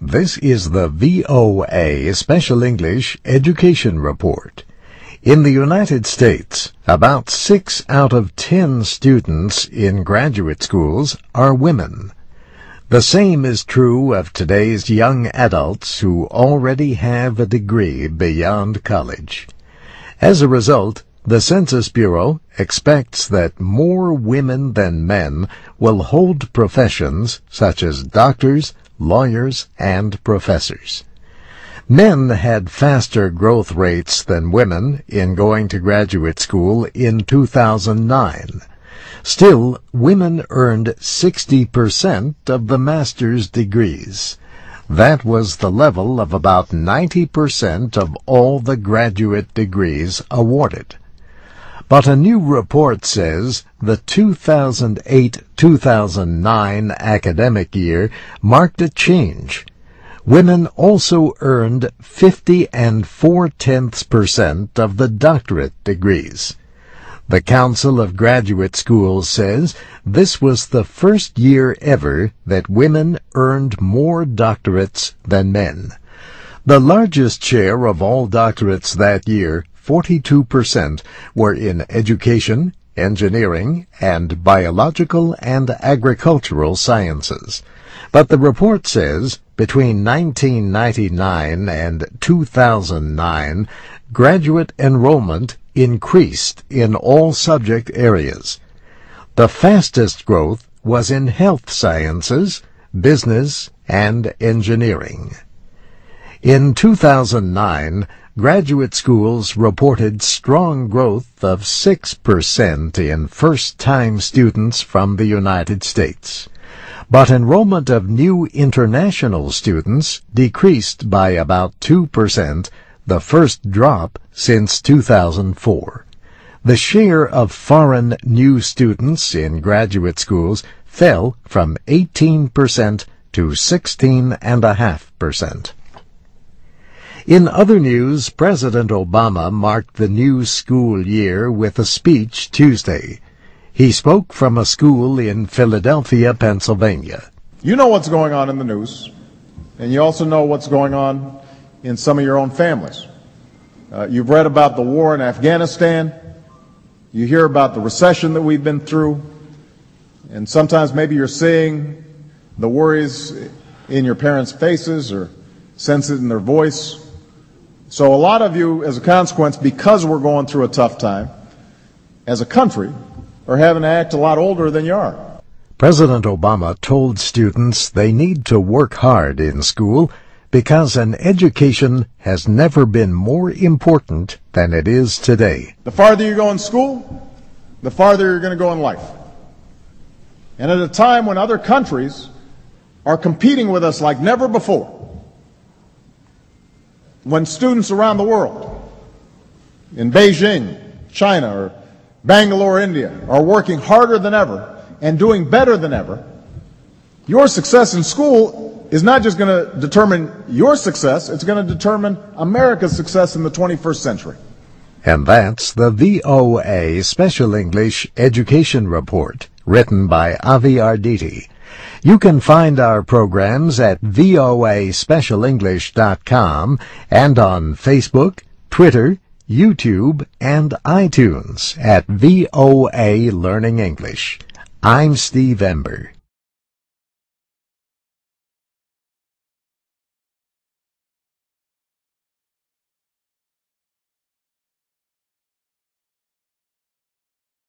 This is the VOA Special English Education Report. In the United States, about 6 out of 10 students in graduate schools are women. The same is true of today's young adults who already have a degree beyond college. As a result, the Census Bureau expects that more women than men will hold professions such as doctors, lawyers, and professors. Men had faster growth rates than women in going to graduate school in 2009. Still, women earned 60% of the master's degrees. That was the level of about 90% of all the graduate degrees awarded. But a new report says the 2008-2009 academic year marked a change. Women also earned 50.4% of the doctorate degrees. The Council of Graduate Schools says this was the first year ever that women earned more doctorates than men. The largest share of all doctorates that year, 42%, were in education, engineering, and biological and agricultural sciences. But the report says between 1999 and 2009, graduate enrollment increased in all subject areas. The fastest growth was in health sciences, business, and engineering. In 2009, graduate schools reported strong growth of 6% in first-time students from the United States. But enrollment of new international students decreased by about 2%, the first drop since 2004. The share of foreign new students in graduate schools fell from 18% to 16.5%. In other news, President Obama marked the new school year with a speech Tuesday. He spoke from a school in Philadelphia, Pennsylvania. You know what's going on in the news, and you also know what's going on in some of your own families. You've read about the war in Afghanistan. You hear about the recession that we've been through, and sometimes maybe you're seeing the worries in your parents' faces or sense it in their voice. So a lot of you, as a consequence, because we're going through a tough time, as a country, are having to act a lot older than you are. President Obama told students they need to work hard in school because an education has never been more important than it is today. The farther you go in school, the farther you're going to go in life. And at a time when other countries are competing with us like never before, when students around the world, in Beijing, China, or Bangalore, India, are working harder than ever and doing better than ever, your success in school is not just going to determine your success, it's going to determine America's success in the 21st century. And that's the VOA Special English Education Report, written by Avi Arditi. You can find our programs at voaspecialenglish.com and on Facebook, Twitter, YouTube, and iTunes at VOA Learning English. I'm Steve Ember.